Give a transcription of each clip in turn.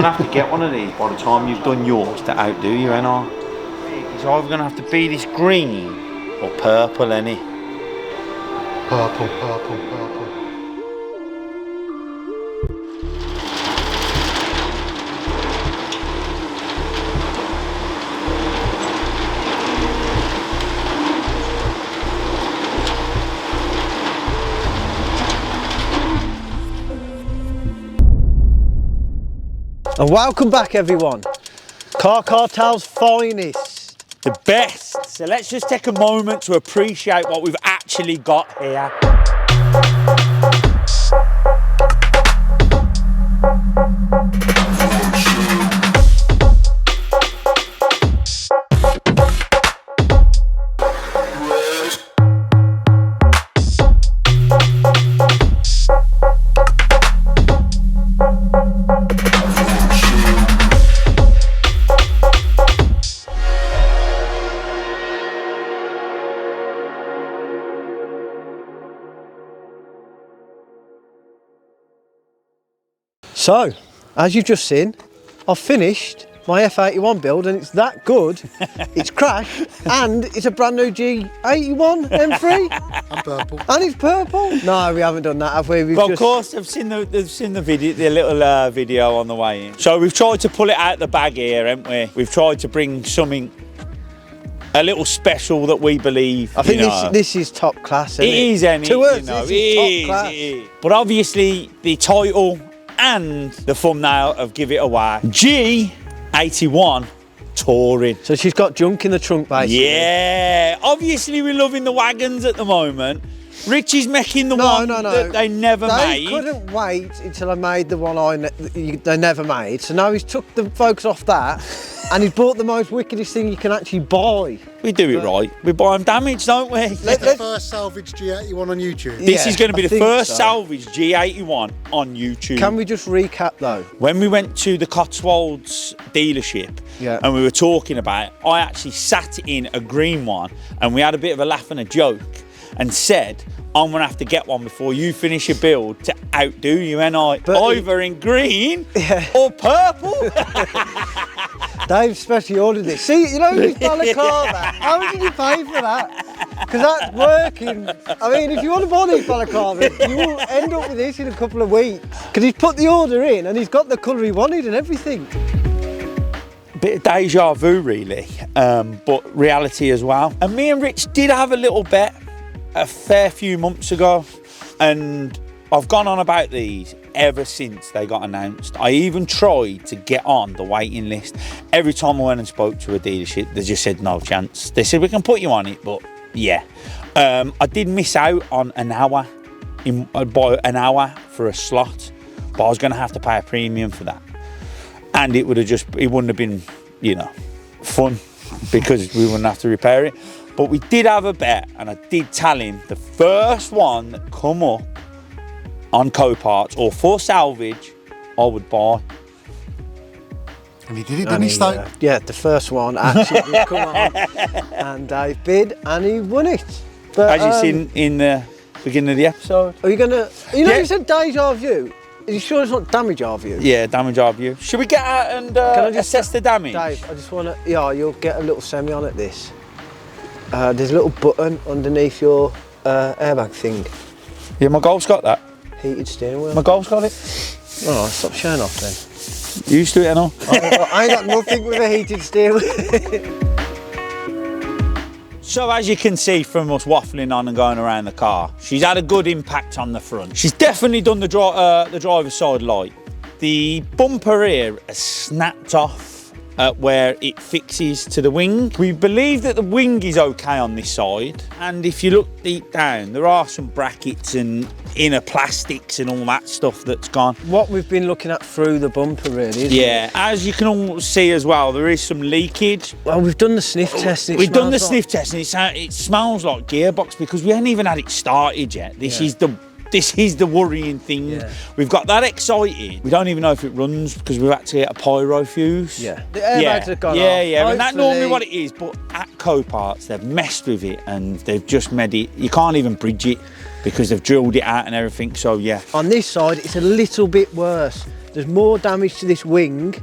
going to have to get one of these by the time you've done yours to outdo you, ain't I? It's either going to have to be this green or purple, ain't it? Purple, purple, purple. And welcome back, everyone. Car Cartel's finest. The best. So let's just take a moment to appreciate what we've actually got here. So, as you've just seen, I've finished my F81 build and it's that good. It's crashed and it's a brand new G81 M3. And purple. And it's purple. No, we haven't done that, have we? But of course, they've seen the video, the little video on the way in. So we've tried to pull it out the bag here, haven't we? We've tried to bring something a little special that we believe. I think this is top class. Isn't it? It is, isn't it? To us, you know, this is top class. It is. But obviously, the title and the thumbnail have give it away. G81 Touring. So she's got junk in the trunk, basically. Yeah. Obviously, we're loving the wagons at the moment. Richie's making the one that they never made. They couldn't wait until I made the one they never made. So now he's took the focus off that and he's bought the most wickedest thing you can actually buy. We do it right. We buy them damaged, don't we? The first salvage G81 on YouTube. This is going to be the first salvage G81 on YouTube. Can we just recap though? When we went to the Cotswolds dealership and we were talking about it, I actually sat in a green one and we had a bit of a laugh and a joke and said, I'm going to have to get one before you finish your build to outdo you, and either in green or purple. Dave specially ordered this. See, you know this balaclava? How did you pay for that? Because that's working. I mean, if you want to buy these balaclava, you will end up with this in a couple of weeks. Because he's put the order in and he's got the colour he wanted and everything. Bit of deja vu, really, but reality as well. And me and Rich did have a little bet a fair few months ago, and I've gone on about these ever since they got announced. I even tried to get on the waiting list. Every time I went and spoke to a dealership, they just said no chance. They said we can put you on it, but yeah. I did miss out on an hour, by an hour for a slot, but I was going to have to pay a premium for that, and it wouldn't have been, you know, fun because we wouldn't have to repair it. But we did have a bet, and I did tell him the first one that come up on Coparts or for salvage, I would buy. And he did it, didn't he, Stoke? Yeah, the first one actually did come on, and Dave bid, and he won it. But, as you've seen in the beginning of the episode. Are you gonna? You know, you said deja vu. Are you sure it's not damage our view? Yeah, damage our view. Should we get out and Can I just assess the damage? Dave, I just want to. Yeah, you'll get a little semi on at this. There's a little button underneath your airbag thing. Yeah, my Golf's got that. Heated steering wheel. My Golf's got it. Oh, stop showing off then. You used to it, I know. I ain't got nothing with a heated steering wheel. So as you can see from us waffling on and going around the car, she's had a good impact on the front. She's definitely done the driver's side light. The bumper here has snapped off where it fixes to the wing. We believe that the wing is okay on this side, and if you look deep down, there are some brackets and inner plastics and all that stuff that's gone. What we've been looking at through the bumper, really, isn't it? As you can all see as well, there is some leakage. Well, we've done the sniff test. We've done the sniff test, and it smells like gearbox because we haven't even had it started yet. This is the worrying thing. Yeah. We've got that excited. We don't even know if it runs because we've had to get a pyro fuse. Yeah. The airbags have gone off. Yeah. And that's normally what it is, but at Coparts, they've messed with it and they've just made it, you can't even bridge it because they've drilled it out and everything, so yeah. On this side, it's a little bit worse. There's more damage to this wing.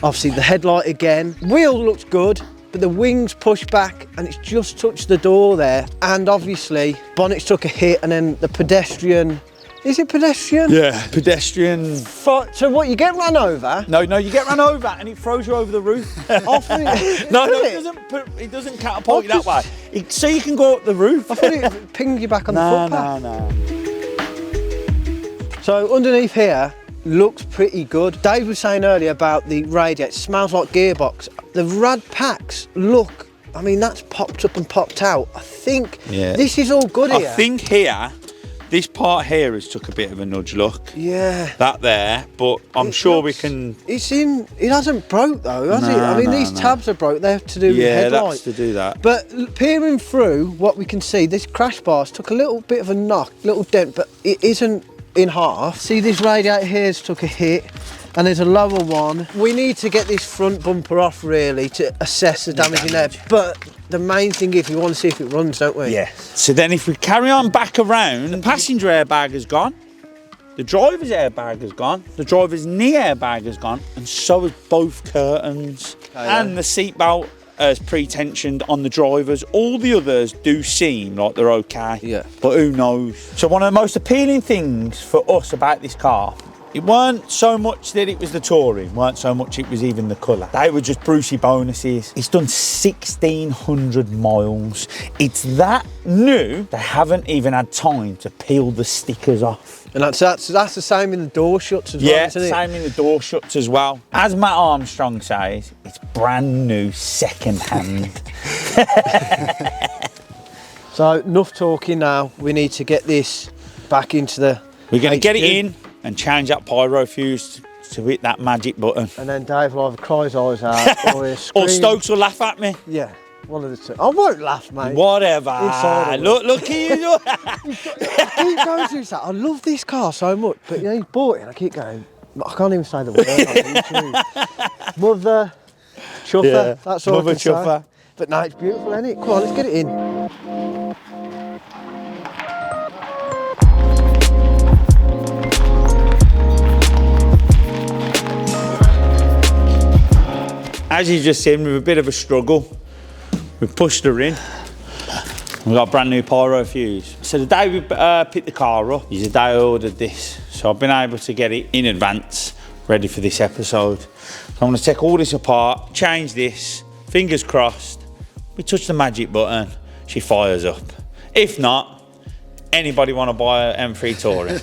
Obviously the headlight again. Wheel looks good, but the wings pushed back and it's just touched the door there. And obviously bonnet's took a hit, and then the pedestrian, is it pedestrian? Yeah, pedestrian. So what, you get run over? No, you get run over and it throws you over the roof. No, it doesn't catapult you that way. So you can go up the roof. I thought it pinged you back on the footpath. No. So underneath here, looks pretty good. Dave was saying earlier about the radiator, it smells like gearbox. The rad packs look, I mean, that's popped up and popped out. I think this is all good here. I think here, this part here has took a bit of a nudge look. Yeah. That there, but I'm sure we can... It hasn't broke though, has it? I mean, these tabs are broke, they're to do with headlight. Yeah, that's to do that. But peering through, what we can see, this crash bar's took a little bit of a knock, little dent, but it isn't in half. See, this radiator here's took a hit, and there's a lower one. We need to get this front bumper off really to assess the damage in there. But the main thing is we want to see if it runs, don't we? Yes. So then if we carry on back around, the passenger airbag has gone, the driver's airbag has gone, the driver's knee airbag has gone, and so has both curtains. And the seatbelt as pre-tensioned on the drivers. All the others do seem like they're okay. Yeah. But who knows? So one of the most appealing things for us about this car, it weren't so much that it was the Touring, weren't so much it was even the colour. They were just Brucey bonuses. It's done 1,600 miles. It's that new, they haven't even had time to peel the stickers off. And that's the same in the door shuts as well, Yeah, isn't it? same in the door shuts as well. As Matt Armstrong says, it's brand new, second hand. So enough talking now. We need to get this back into the We're going to get it HQ. in and change that pyro fuse to hit that magic button. And then Dave will either cry his eyes out or he'll scream. Or Stokes will laugh at me. Yeah, one of the two. I won't laugh, mate. Whatever. Inside Look at you. I keep going through that. I love this car so much, but you know, he bought it and I keep going, I can't even say the word. Mother chuffer, Yeah, that's all mother I can chuffer. say. But no, it's beautiful, isn't it? Come on, let's get it in. As you just seen, with a bit of a struggle, we pushed her in. We got a brand new pyro fuse. So the day we picked the car up is the day I ordered this. So I've been able to get it in advance, ready for this episode. So I'm gonna take all this apart, change this, fingers crossed, we touch the magic button, she fires up. If not, anybody wanna buy an M3 Touring?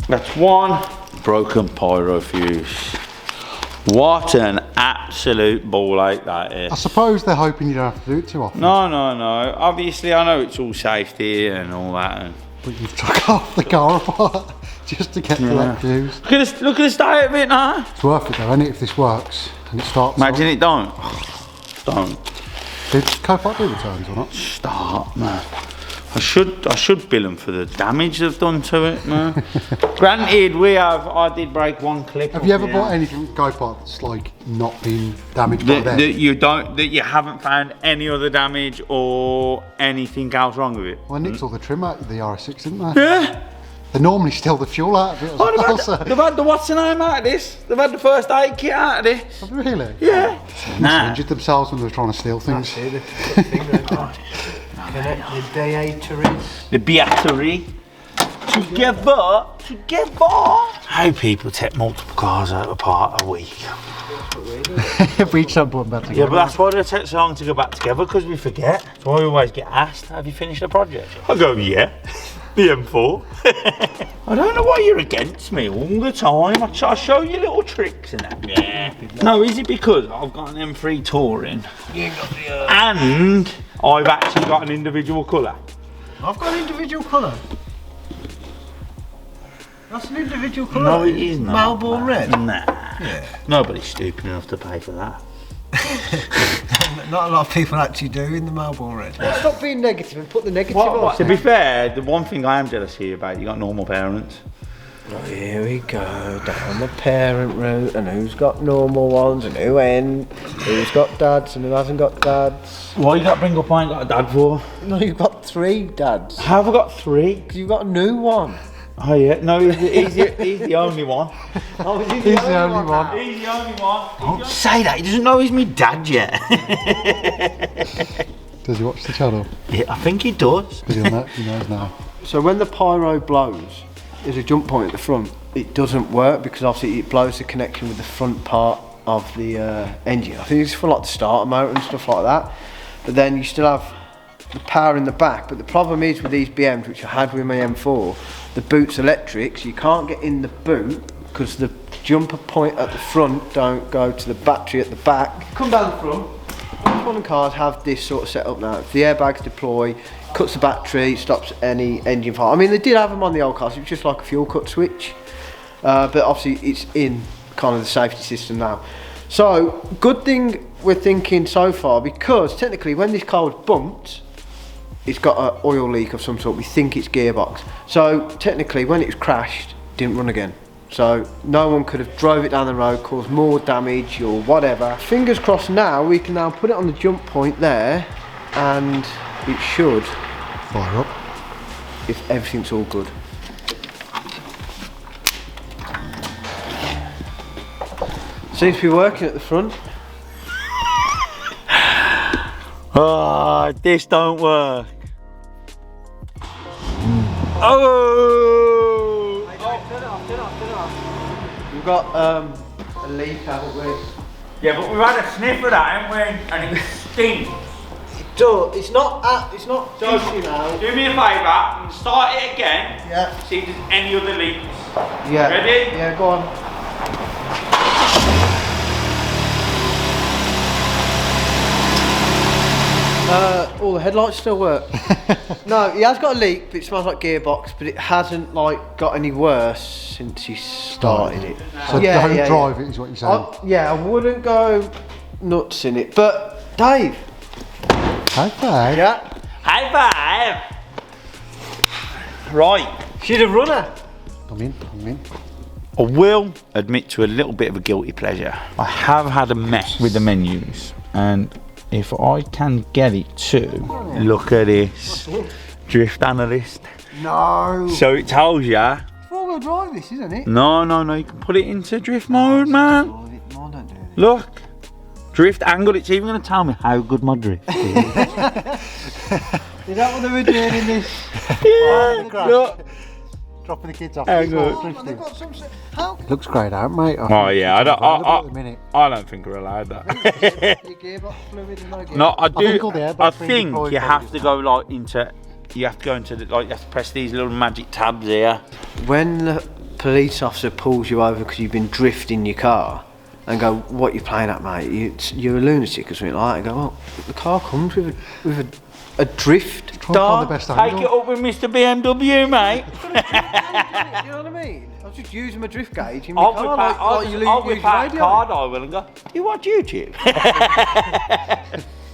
That's one broken pyro fuse. What an absolute ball ache that is. I suppose they're hoping you don't have to do it too often. No. Obviously, I know it's all safety and all that. But you've took half the car apart just to get to that fuse. Look at the state of it now. It's worth it though, isn't it, if this works and it starts. Imagine it don't. Don't. Did Copart do the turns or not? Start, man. I should bill them for the damage they've done to it, man. Granted, I did break one clip. Have you ever bought anything Copart that's like not been damaged by them? that you haven't found any other damage or anything else wrong with it? Well, I nicked all the trim out of the RS6, didn't they? Yeah. They normally steal the fuel out of it as well, so. They've had the what's the name out of this? They've had the first aid kit out of this. Have they really? Yeah. They must have injured themselves when they were trying to steal things. The battery. Together. How people take multiple cars out apart a week. We each have one back together. Yeah, but that's why they take so long to go back together, because we forget. So I always get asked, have you finished the project? I go, yeah. The M4. I don't know why you're against me all the time. I show you little tricks and that. Yeah. No, is it because I've got an M3 Touring and I've actually got an individual colour? I've got an individual colour. That's an individual colour. No, it is not. Melbourne red. Nah. Yeah. Nobody's stupid enough to pay for that. Not a lot of people actually do in the Melbourne red. Stop being negative and put the negative on. To be fair, the one thing I am jealous here about, you got normal parents. Oh, here we go, down the parent route, and who's got normal ones and who's got dads and who hasn't got dads. Why you got to bring up I ain't got a dad for? No, you've got 3 dads. How have I got 3? Because you've got a new one. Oh yeah, no, he's the only one. Oh, He's the only one. He's the only one. Don't say that, he doesn't know he's me dad yet. Does he watch the channel? Yeah, I think he does. Because he knows now. So when the pyro blows, there's a jump point at the front. It doesn't work because obviously it blows the connection with the front part of the engine. I think it's for like the starter motor and stuff like that. But then you still have the power in the back. But the problem is with these BMs, which I had with my M4, the boot's electric, so you can't get in the boot because the jumper point at the front don't go to the battery at the back. Come down the front. Most modern cars have this sort of setup now. If the airbags deploy, cuts the battery, stops any engine fire. I mean, they did have them on the old cars, it was just like a fuel cut switch. But obviously it's in kind of the safety system now. So, good thing we're thinking so far, because technically when this car was bumped, it's got an oil leak of some sort. We think it's gearbox. So technically when it was crashed, it didn't run again. So no one could have drove it down the road, caused more damage or whatever. Fingers crossed now, we can now put it on the jump point there and it should Fire up. if everything's all good. Seems to be working at the front. Oh, this don't work. Oh! Turn it off. We've got a leak, haven't we? Yeah, but we've had a sniff of that, haven't we? And it stinks. It's not juicy now. Do me a favour and start it again. Yeah. See if there's any other leaks. Yeah. Ready? Yeah, go on. All the headlights still work. No, he has got a leak, but it smells like gearbox, but it hasn't like got any worse since he started it. So don't drive it is what you're saying. Yeah, I wouldn't go nuts in it. But Dave. High five. Yeah. High five! Right. She's a runner. I'm in. I will admit to a little bit of a guilty pleasure. I have had a mess with the menus, and if I can get it to look at this drift analyst. No. So it tells you. Four-wheel drive this, isn't it? No, you can put it into drift mode, man. No, don't do this. Look, drift angle. It's even going to tell me how good my drift is. Is that what they were doing in this? Yeah, look. Dropping the kids off. How good. They've got some. How? Looks greyed out, mate. Oh yeah, I don't. I don't think we're allowed that. Your gearbox fluid and no gearbox. No, I do. think all the airbags I being think deployed you probably have to go like into. You have to go into the, like you have to press these little magic tabs here. When the police officer pulls you over because you've been drifting your car and go, "What you playing at, mate? You're a lunatic or something like that." I go, "Well, the car comes with a drift Try and find dart. the best Take angle. it up with Mr. BMW, mate. You know what I mean? I was just using my drift gauge in my car, I'll whip out a card, I will, and go, you watch YouTube?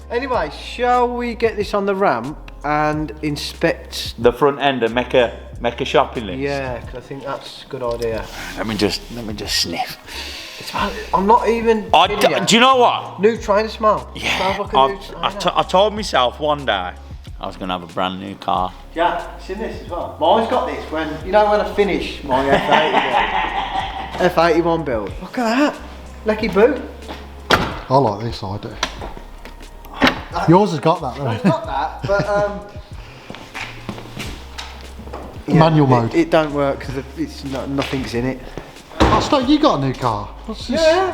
Anyway, shall we get this on the ramp and inspect? The front end and make a shopping list. Yeah, because I think that's a good idea. Let me just sniff. I'm not even. Do you know what? New trainer smell. Yeah. Smells like a new trainer. I told myself one day I was going to have a brand new car. Yeah, seen this as well. Mine's got this when I finish my F81 build. Look at that. Lucky boot. I like this, I do. Yours has got that, though. It's got that, but Manual mode. It don't work because it's nothing's in it. Oh, Stoke, you got a new car. What's this? Yeah.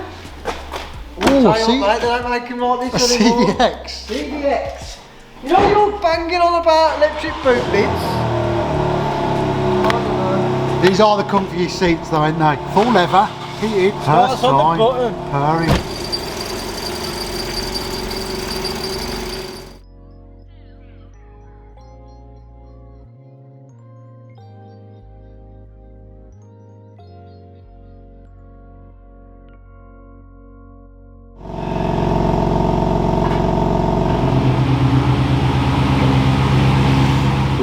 Oh, see, Mate, they don't make them like a this anymore. CDX. CDX. You know you're banging on about electric boot lids. I don't know. These are the comfiest seats, though, ain't they? Full leather, heated, Starts on the button. purring.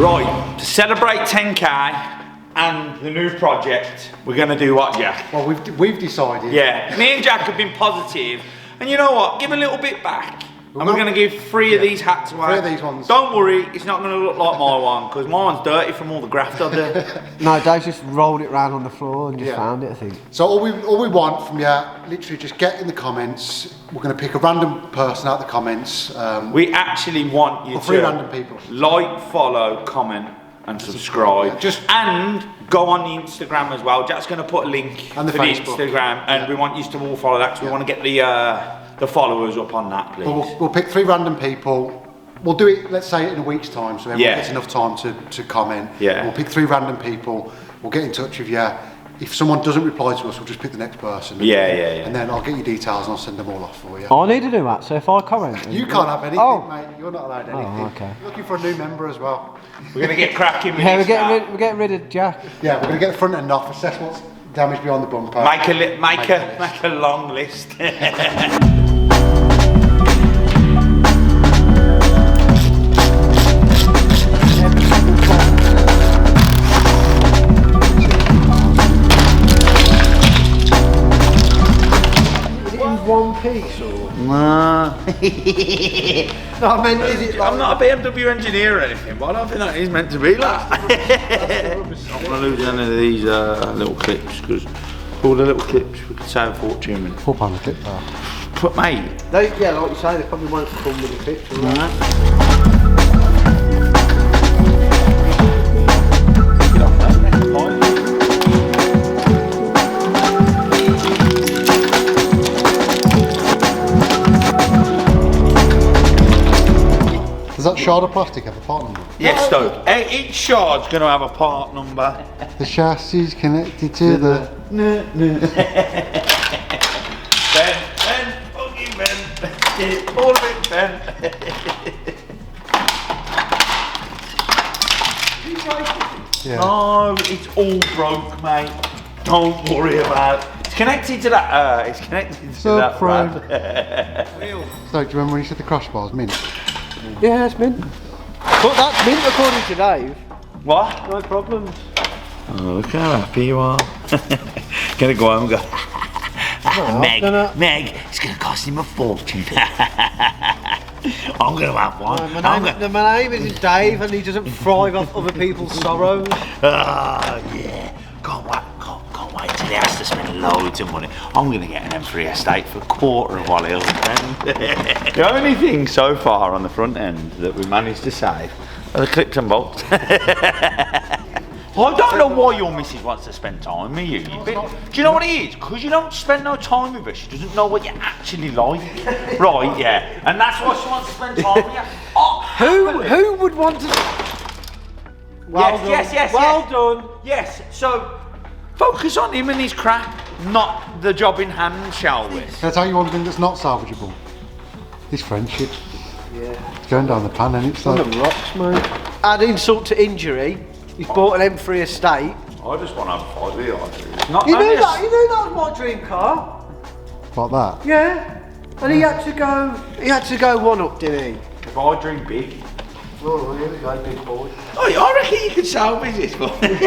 Right, to celebrate 10k and the new project, we're going to do what, Jack? Well, we've decided. Yeah, me and Jack have been positive, and you know what? Give a little bit back. And we're going to give 3 of these hats away. 3 of these ones. Don't worry, it's not going to look like my one, because my one's dirty from all the graft I've done. No, Dave just rolled it round on the floor and just found it, I think. So all we want from you, literally just get in the comments. We're going to pick a random person out of the comments. We actually want you to 3 random people. Like, follow, comment, and subscribe. Yeah, and go on the Instagram as well. Jack's going to put a link and for the Instagram, and we want you to all follow that, because we want to get the followers up on that, please. We'll pick 3 random people. We'll do it, let's say, in a week's time, so everyone gets enough time to comment. Yeah. We'll pick 3 random people. We'll get in touch with you. If someone doesn't reply to us, we'll just pick the next person. And then I'll get your details and I'll send them all off for you. I need to do that, so if I comment... You can't have anything, mate. You're not allowed anything. Oh, okay. You're looking for a new member as well. We're going to get cracking with Yeah, this we're getting rid of Jack. Yeah, we're going to get the front end off, assess what's damaged beyond the bumper. Make a long list. One piece or? Nah. No, I mean, is it like... I'm not a BMW engineer or anything, but I don't think that is meant to be like that. I'm going to lose any of these little clips, because all the little clips we could save a fortune. £4 a clip there. But mate. Yeah, like you say, they probably won't come with a picture. Does that shard of plastic have a part number? Yes, so each shard's going to have a part number. The chassis is connected to the... Ben, fucking Ben. All of it, Ben. Yeah. No, it's all broke, mate. Don't worry about it. It's connected to that. It's connected to that frame. wheel. So, do you remember when you said the crossbars mint? Yeah, it's mint. But that's mint according to Dave. What? No problems. Oh, look how happy you are. Gonna go home and go, Meg, it's gonna cost him a fortune. I'm gonna have one. My name is Dave and he doesn't thrive off other people's sorrows. Oh, yeah. Can't wait till he has to spend loads of money. I'm gonna get an M3 estate for a quarter of what he'll spend. The only thing so far on the front end that we managed to save are the clips and bolts. I don't know why your missus wants to spend time with you. Do you know what it is? Because you don't spend no time with her. She doesn't know what you actually like. Right, yeah. And that's why she wants to spend time with you. Oh, Who would want to... Yes. Well done. Yes, so focus on him and his crap, not the job in hand, shall we? Can I tell you one thing that's not salvageable? His friendship. Yeah. It's going down the pan, and it's On like... the rocks, mate. Add insult to injury. He's bought an M3 estate. I just want to have a 5 Not You knew that was my dream car. Like that? Yeah. And he had to go one up, didn't he? If I drink big. Oh, here we go, big boy. Oh, I reckon you could salvage this for me.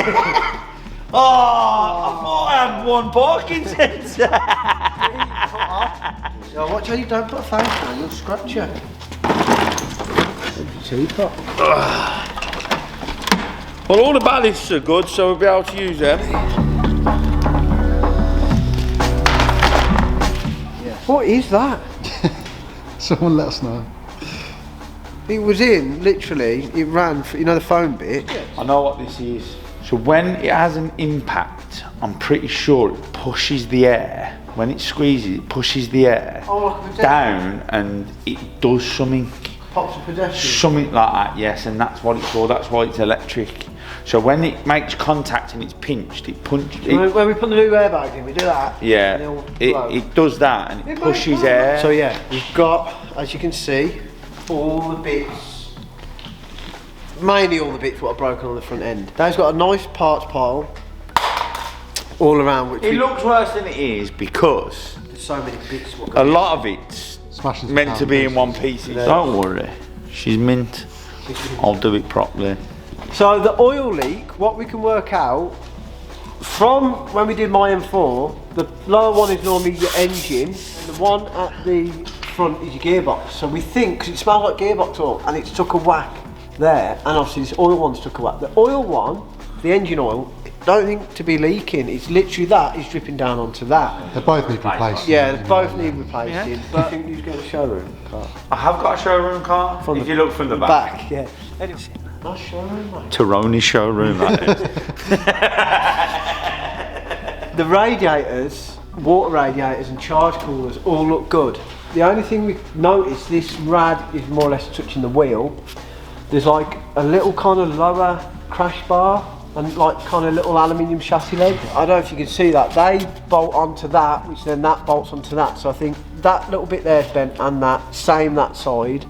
Oh, I thought I had one parking sensor. So watch how you don't put a face on, you'll scratch you. Super. Well, all the ballasts are good, so we'll be able to use them. What is that? Someone let us know. It was in, literally, it ran, for, you know the foam bit? I know what this is. So when it has an impact, I'm pretty sure it pushes the air. When it squeezes, it pushes the air down and it does something. Pops a pedestrian. Something like that, yes, and that's what it's for. That's why it's electric. So when it makes contact and it's pinched, it punches. When we put the new airbags in, we do that. Yeah, it does that and it pushes air. So yeah, we've got, as you can see, all the bits, mainly all the bits what are broken on the front end. Dave's got a nice parts pile all around. Which it looks worse than it is because there's so many bits. A lot of it's meant to be in one piece. Don't worry, she's mint. I'll do it properly. So the oil leak, what we can work out, from when we did my M4, the lower one is normally your engine, and the one at the front is your gearbox. So we think, because it smells like gearbox oil, and it's took a whack there, and obviously this oil one's took a whack. The oil one, the engine oil, don't think to be leaking. It's literally that is dripping down onto that. They both need replacing. Yeah, they both need replacing. Yeah. But I think you've got a showroom car. I have got a showroom car. If you look from the back. Yeah. Anyway, nice showroom, mate. Tyrone showroom, that is. The radiators, water radiators and charge coolers all look good. The only thing we noticed, this rad is more or less touching the wheel. There's like a little kind of lower crash bar and like kind of little aluminium chassis leg. I don't know if you can see that. They bolt onto that, which then that bolts onto that. So I think that little bit there is bent and that side.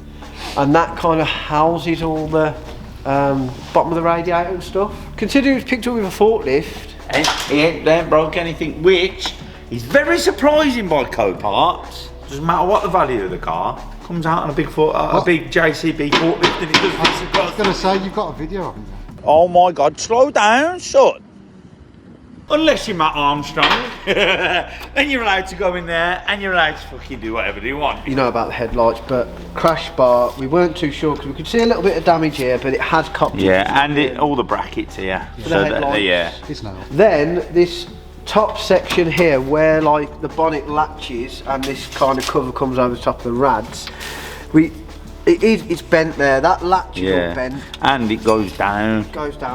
And that kind of houses all the bottom of the radiator and stuff. Considering it's picked up with a forklift. They ain't broke anything, which is very surprising by Coparts. Doesn't matter what the value of the car, comes out on a big JCB forklift and it does. I was going to say, you've got a video, haven't you? Oh my God, slow down, son. Unless you're Matt Armstrong, and you're allowed to go in there and you're allowed to fucking do whatever you want. You know about the headlights, but crash bar, we weren't too sure because we could see a little bit of damage here, but it has copped. Yeah, and all the brackets here. For the headlights. It's now. Then this top section here, where like the bonnet latches and this kind of cover comes over the top of the rads, it's bent there. That latch is all bent, and it goes down.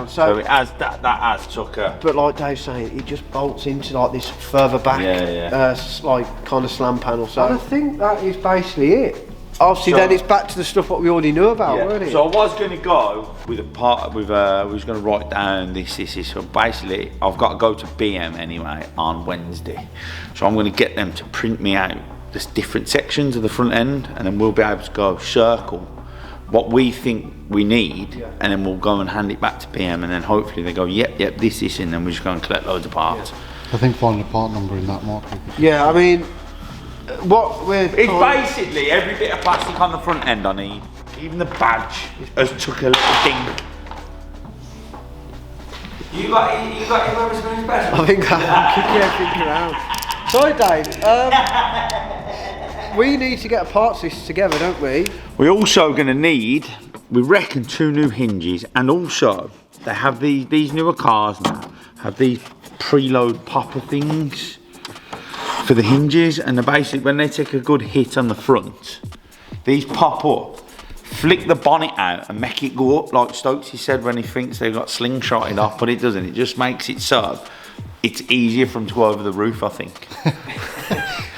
So it has that has took a. But like Dave's saying, it just bolts into like this further back, like kind of slam panel. So I think that is basically it. Obviously, then it's back to the stuff what we already knew about, weren't it? So I was going to go with a part with we was going to write down this. So basically, I've got to go to BM anyway on Wednesday. So I'm going to get them to print me out just different sections of the front end, and then we'll be able to go circle what we think we need, and then we'll go and hand it back to PM, and then hopefully they go, yep, this, and then we just go and collect loads of parts. I think finding a part number in that market. Yeah, I mean, what we're... It's basically every bit of plastic on the front end I need. Even the badge has took a little ding. You got your rubber spoon special? I think I'm kicking everything around. Sorry, Dave. We need to get a parts list together, don't we? We're also going to need, we reckon, 2 new hinges, and also they have these newer cars now have these preload popper things for the hinges, and they're basically, when they take a good hit on the front, these pop up, flick the bonnet out and make it go up, like Stokesy said when he thinks they've got slingshotted off, but it doesn't. It just makes it so it's easier for them to go over the roof, I think.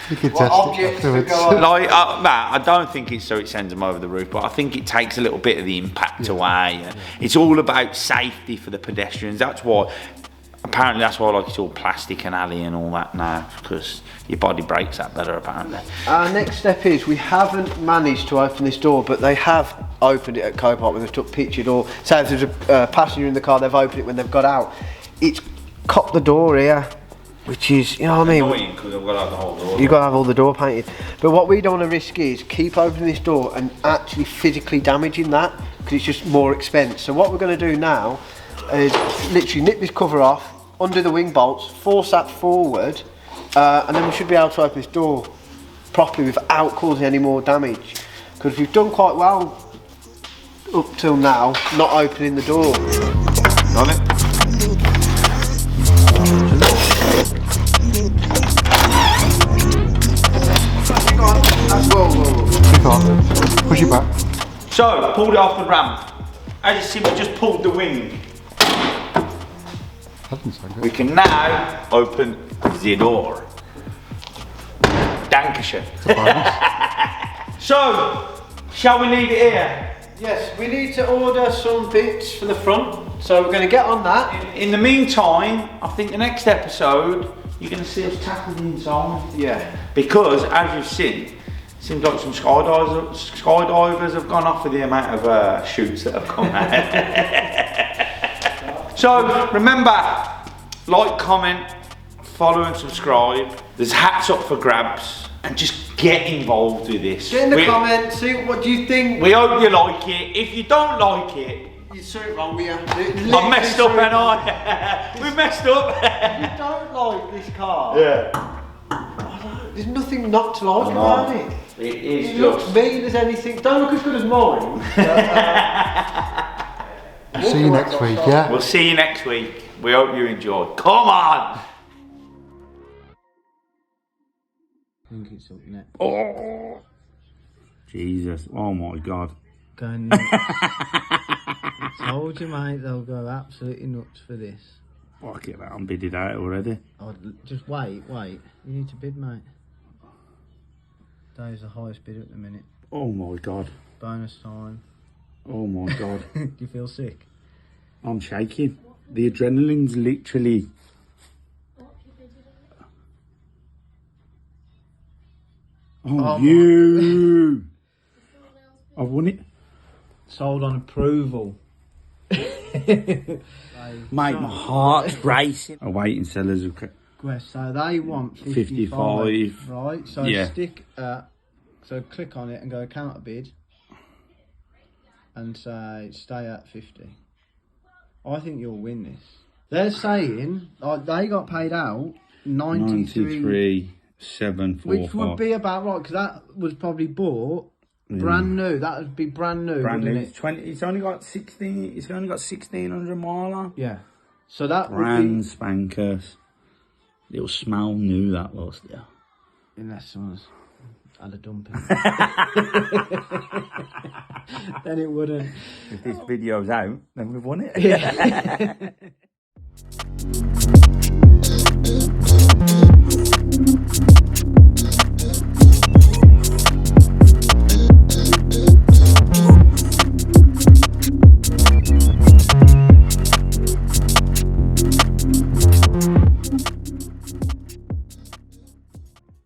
You can test it afterwards. Like, I don't think it's so it sends them over the roof, but I think it takes a little bit of the impact away. And it's all about safety for the pedestrians. That's why, apparently that's why like it's all plastic and alley and all that now, because your body breaks that better apparently. Our next step is, we haven't managed to open this door, but they have opened it at Copart when they've took pictures, or say if there's a passenger in the car, they've opened it when they've got out. It's copped the door here, which is, you know what I mean? Annoying, because I've got to have the whole door. You've got to have all the door painted. But what we don't want to risk is keep opening this door and actually physically damaging that, because it's just more expense. So what we're going to do now is literally nip this cover off, undo the wing bolts, force that forward, and then we should be able to open this door properly without causing any more damage. Because we've done quite well up till now, not opening the door. Got it? Whoa. Push it back. So, pulled it off the ramp. As you see, we just pulled the wing. That didn't sound good. We can now open the door. Dankeschön. So, shall we leave it here? Yes, we need to order some bits for the front, so we're going to get on that. In the meantime, I think the next episode, you're going to see us tackle the inside. Yeah. Because, as you've seen, it seems like some skydivers have gone off with the amount of shoots that have come out. So, remember, like, comment, follow and subscribe. There's hats up for grabs. And just get involved with this. Get in the comments, see what do you think. We hope you like it. If you don't like it, You're something wrong with you. I messed up, and I. We messed up. You don't like this car. Yeah. There's nothing not to like about it. It looks mean as anything. Don't look as good as mine. See you next week, yeah? We'll see you next week. We hope you enjoy. Come on! I think it's up next. Oh! Jesus. Oh my God. Going nuts. I told you, mate, they'll go absolutely nuts for this. Fuck it, I'm bidded out already. Just wait. You need to bid, mate. Dave's the highest bid at the minute. Oh my God. Bonus time. Oh my God. Do you feel sick? I'm shaking. The adrenaline's literally... Oh, you! I've won it. Sold on approval. Mate, my heart's racing. Awaiting sellers of... So they want 55. Right, so yeah. So click on it and go counter bid. And say stay at 50. I think you'll win this. They're saying they got paid out 93,745. which would be about right, because that was probably bought brand new. That would be brand new, wouldn't it? It's only got 16. It's only got 1,600 mile on. Yeah. So that brand would be spankers. It'll smell new, that was there. Unless someone's had a dumping. Then it wouldn't. If this video's out, then we've won it. Yeah.